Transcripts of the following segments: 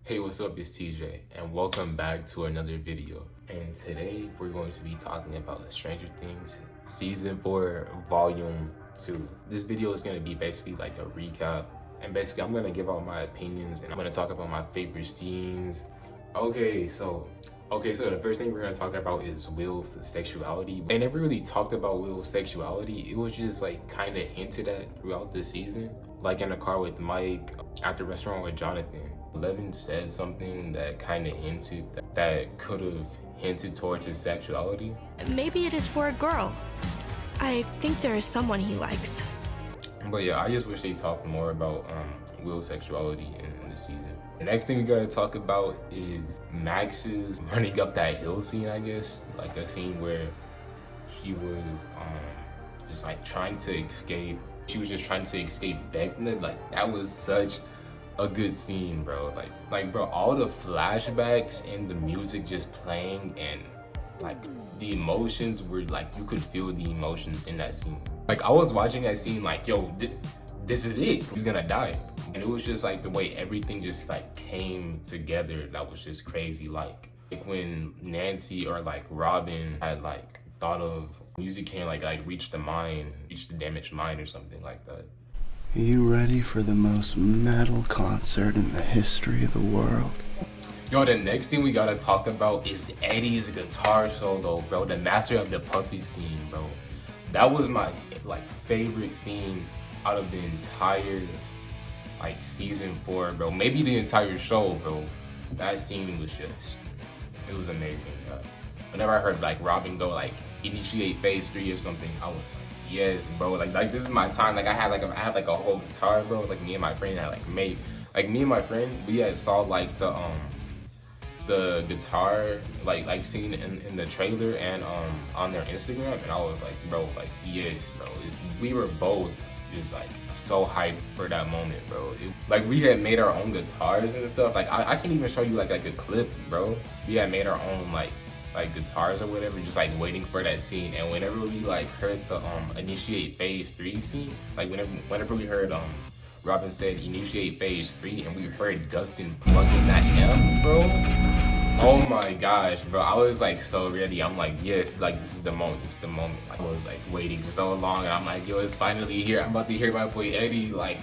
Hey, what's up? It's TJ, and welcome back to another video. And today we're going to be talking about Stranger Things Season 4, Volume 2. This video is going to be basically like a recap, and basically I'm going to give out my opinions, and I'm going to talk about my favorite scenes. Okay, so the first thing we're going to talk about is Will's sexuality. They never really talked about Will's sexuality. It was just like kind of hinted at throughout the season, like in the car with Mike, at the restaurant with Jonathan. Levin said something that kind of hinted that could have hinted towards his sexuality. Maybe it is for a girl. I think there is someone he likes. But yeah, I just wish they talked more about Will's sexuality in the season. The next thing we gotta talk about is Max's running up that hill scene, I guess. Like a scene where she was just like trying to escape. She was just trying to escape Vecna. Like that was such a good scene, bro. Like bro, all the flashbacks and the music just playing, and like the emotions were like, you could feel the emotions in that scene. Like I was watching that scene like, yo, this is it, he's gonna die. And it was just like the way everything just like came together, that was just crazy. Like when Nancy or like Robin had like thought of music can like reach the damaged mind or something like that. Are you ready for the most metal concert in the history of the world? Yo, the next thing we gotta talk about is Eddie's guitar solo, bro. The Master of the Puppy scene, bro. That was my like favorite scene out of the entire like season 4, bro. Maybe the entire show, bro. That scene was just, it was amazing. Whenever I heard like Robin go like initiate phase 3 or something, I was like, yes, bro. Like this is my time. Like I had a whole guitar, bro. Like me and my friend had me and my friend, we had saw like the guitar like scene in the trailer and on their Instagram, and I was like, bro, like yes, bro. We were both just like so hyped for that moment, bro. Like we had made our own guitars and stuff. Like I can even show you like a clip, bro. We had made our own like guitars or whatever, just like waiting for that scene. And whenever we like heard the initiate phase 3 scene, like whenever we heard Robin said initiate phase 3 and we heard Dustin plugging that amp, bro, oh my gosh, bro, I was like so ready. I'm like, yes, like this is the moment. Like, I was like waiting for so long, and I'm like, yo, it's finally here. I'm about to hear my boy Eddie. Like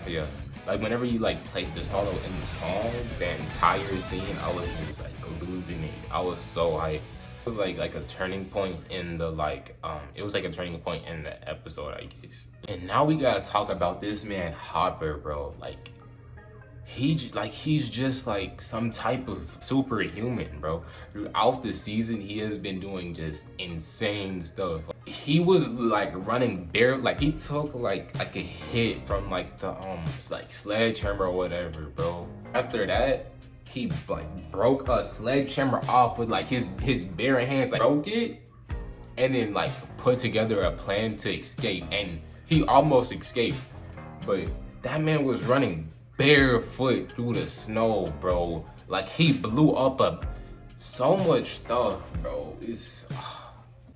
yeah, like whenever you like played the solo in the song, the entire scene, I was just like losing it. I was so hyped. It was like a turning point in the it was like a turning point in the episode, I guess. And now we gotta talk about this man Hopper, bro. Like he's just like some type of superhuman, bro. Throughout the season, he has been doing just insane stuff. He was like running bare, like he took like a hit from like the like sledgehammer or whatever, bro. After that, he like broke a sledgehammer off with like his bare hands, like broke it, and then like put together a plan to escape, and he almost escaped. But that man was running barefoot through the snow, bro. Like he blew up so much stuff, bro.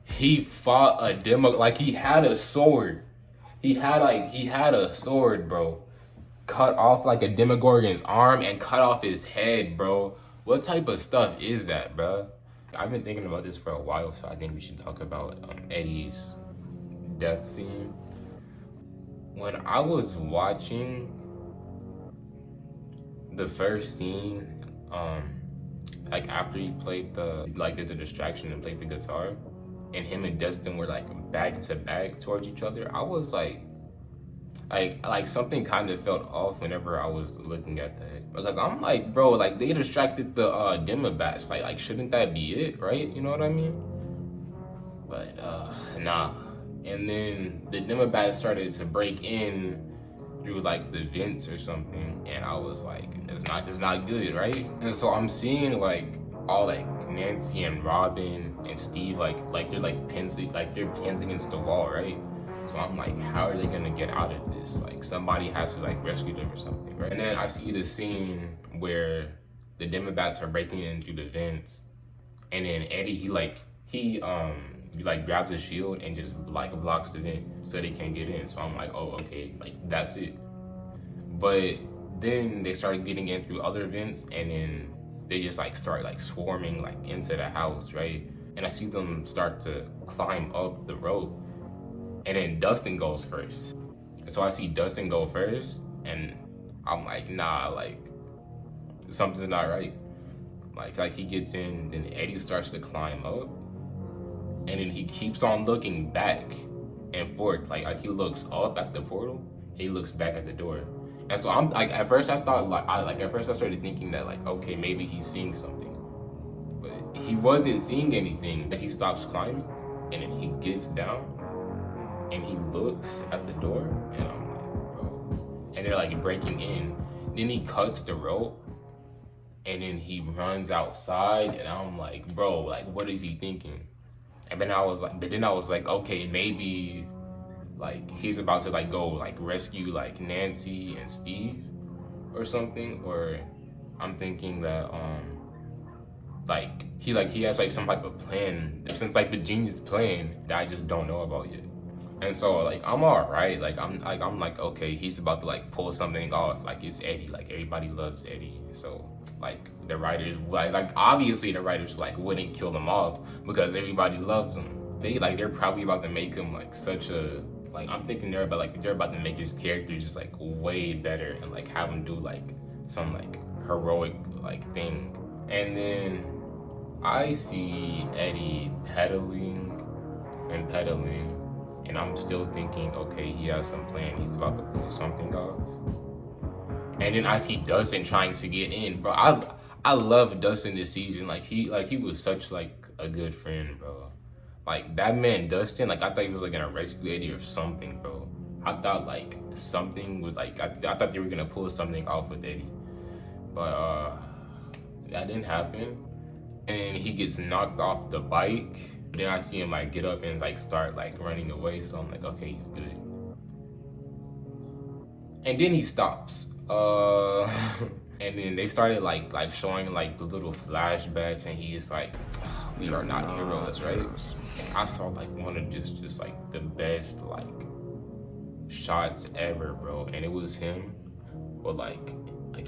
He fought a demo, like he had a sword. He had a sword, bro. Cut off like a Demogorgon's arm and cut off his head, bro. What type of stuff is that, bro? I've been thinking about this for a while, so I think we should talk about Eddie's death scene. When I was watching the first scene, like after he played did the distraction and played the guitar, and him and Dustin were like back to back towards each other, I was like something kind of felt off whenever I was looking at that, because I'm like, bro, like they distracted the Demobats, like shouldn't that be it, right? You know what I mean? But nah. And then the Demobats started to break in through like the vents or something, and I was like, it's not good, right? And so I'm seeing like all like Nancy and Robin and Steve like they're pinned against the wall, right? So I'm like, how are they gonna get out of this? Like somebody has to like rescue them or something, right? And then I see the scene where the Demobats are breaking in through the vents, and then Eddie he grabs a shield and just like blocks the vent so they can't get in. So I'm like, oh, okay, like that's it. But Then they started getting in through other vents, and then they just like start like swarming like into the house, right? And I see them start to climb up the rope, and then Dustin goes first. So I see Dustin go first, and I'm like, nah, like something's not right. Like he gets in, then Eddie starts to climb up, and then he keeps on looking back and forth. Like he looks up at the portal, he looks back at the door. And so I'm like, at first I thought at first I started thinking that like, okay, maybe he's seeing something, but he wasn't seeing anything. That he stops climbing, and then he gets down, and he looks at the door, and I'm like, bro. And they're like breaking in. Then he cuts the rope, and then he runs outside, and I'm like, bro, like what is he thinking? And then I was like, okay, maybe like he's about to like go like rescue like Nancy and Steve or something. Or I'm thinking that he has like some type of plan, since like the genius plan that I just don't know about yet. And so like I'm all right, I'm like okay, he's about to like pull something off. Like it's Eddie, like everybody loves Eddie. So like the writers like obviously the writers like wouldn't kill him off because everybody loves him. They're probably about to make him like such a, like I'm thinking they're about to make his character just like way better and like have him do like some like heroic like thing. And then I see Eddie pedaling, and I'm still thinking, okay, he has some plan, he's about to pull something off. And then I see Dustin trying to get in, bro. I love Dustin this season. Like he was such like a good friend, bro. Like that man Dustin, like I thought he was like gonna rescue Eddie or something, bro. I thought like something would like I thought they were gonna pull something off with Eddie, but that didn't happen. And he gets knocked off the bike. Then I see him like get up and like start like running away. So I'm like, okay, he's good. And then he stops. And then they started like showing like the little flashbacks, and he is like, we are not heroes, right? And I saw like one of just like the best like shots ever, bro. And it was him, but like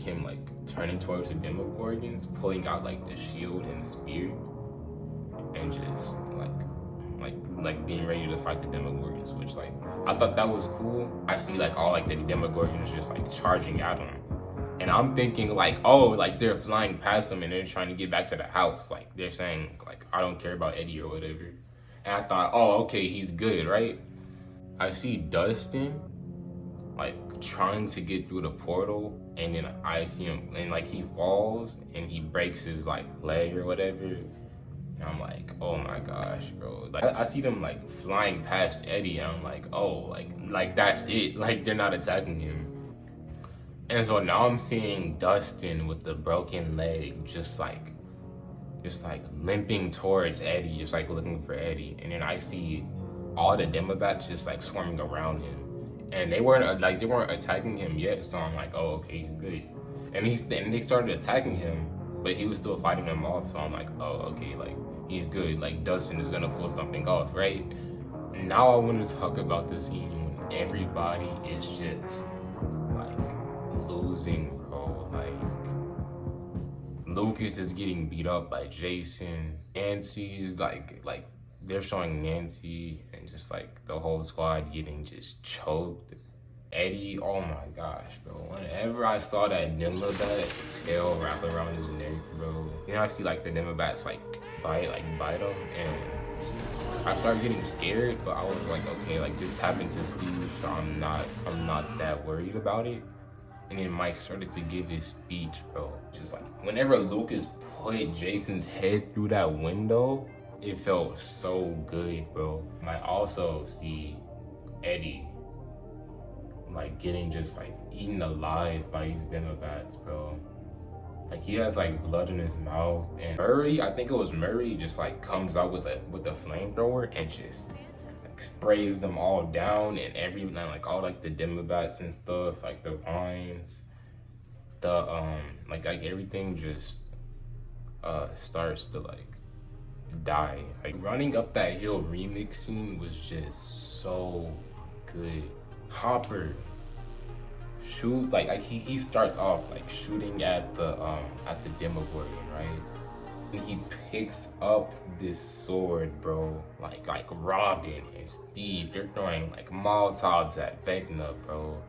him like turning towards the Demogorgons, pulling out like the shield and spear, and just like being ready to fight the Demogorgons, which like I thought that was cool. I see like all like the Demogorgons just like charging at him, and I'm thinking like, oh, like they're flying past them and they're trying to get back to the house. Like they're saying like, I don't care about Eddie or whatever. And I thought, oh, okay, he's good, right? I see Dustin like trying to get through the portal, and then I see him and like he falls and he breaks his like leg or whatever. And I'm like, oh my gosh, bro. Like I see them like flying past Eddie, and I'm like, oh, like that's it. Like they're not attacking him. And so now I'm seeing Dustin with the broken leg, just like limping towards Eddie, just like looking for Eddie. And then I see all the Demobats just like swarming around him, and they weren't attacking him yet. So I'm like, oh, okay, he's good. And they started attacking him, but he was still fighting them off. So I'm like, oh, okay, like he's good. Like Dustin is gonna pull something off, right? Now I want to talk about the scene when everybody is just like losing, bro. Like Lucas is getting beat up by Jason. Nancy's like they're showing Nancy and just like the whole squad getting just choked. Eddie, oh my gosh, bro. Whenever I saw that Demobat tail wrap around his neck, bro, you know, I see like the Demobats like bite him, and I started getting scared, but I was like, okay, like this happened to Steve, so I'm not that worried about it. And then Mike started to give his speech, bro. Just like whenever Lucas put Jason's head through that window, it felt so good, bro. I also see Eddie like getting just like eaten alive by these Demobats, bro. Like he has like blood in his mouth, and Murray, I think it was Murray, just like comes out with a flamethrower and just like sprays them all down, and like all like the Demobats and stuff, like the vines, the like everything just starts to like die. Like Running Up That Hill remix scene was just so good. Hopper shoot like he starts off like shooting at the Demogorgon, right? And he picks up this sword, bro. Like Robin and Steve, they're throwing like Molotovs at Vecna, bro.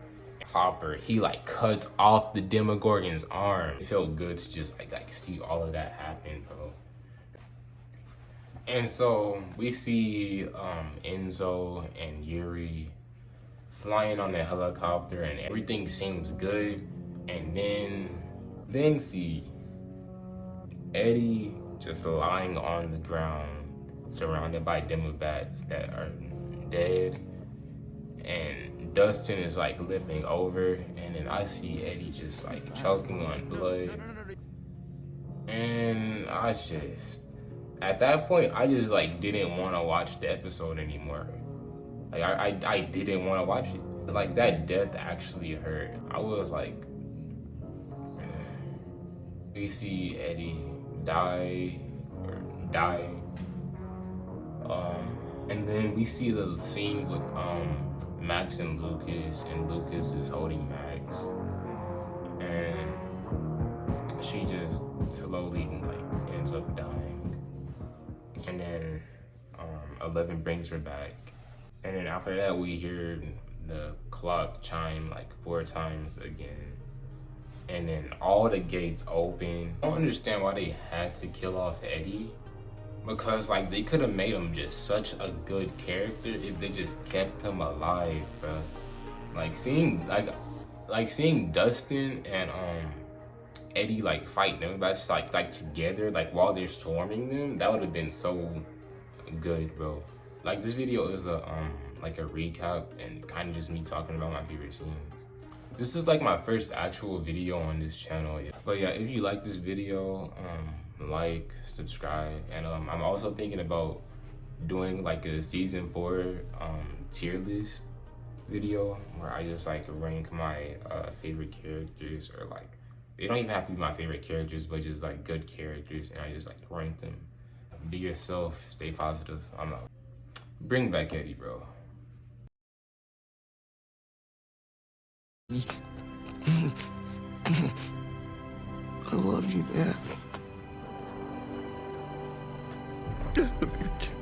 Hopper, he like cuts off the Demogorgon's arm. It felt good to just like see all of that happen, bro. And so we see Enzo and Yuri flying on the helicopter and everything seems good. And then see Eddie just lying on the ground surrounded by Demobats that are dead. And Dustin is like limping over, and then I see Eddie just like choking on blood. And I just, at that point, I just like didn't want to watch the episode anymore. Like I didn't want to watch it. Like that death actually hurt. I was like, we see Eddie die. And then we see the scene with Max and Lucas is holding Max, and she just slowly like ends up dying. And then 11 brings her back, and then after that we hear the clock chime like 4 times again, and then all the gates open. I don't understand why they had to kill off Eddie, because like they could have made him just such a good character if they just kept him alive, bro. Like seeing Dustin and Eddie like fight them, that's like together, like while they're swarming them, that would have been so good, bro. Like this video is a like a recap and kind of just me talking about my favorite scenes. This is like my first actual video on this channel. But yeah, if you like this video, like, subscribe, and I'm also thinking about doing like a season 4 tier list video where I just like rank my favorite characters, or like they don't even have to be my favorite characters, but just like good characters, and I just like rank them. Be yourself, stay positive. I'm out. Bring back Eddie, bro. I love you, Dad. I love you too.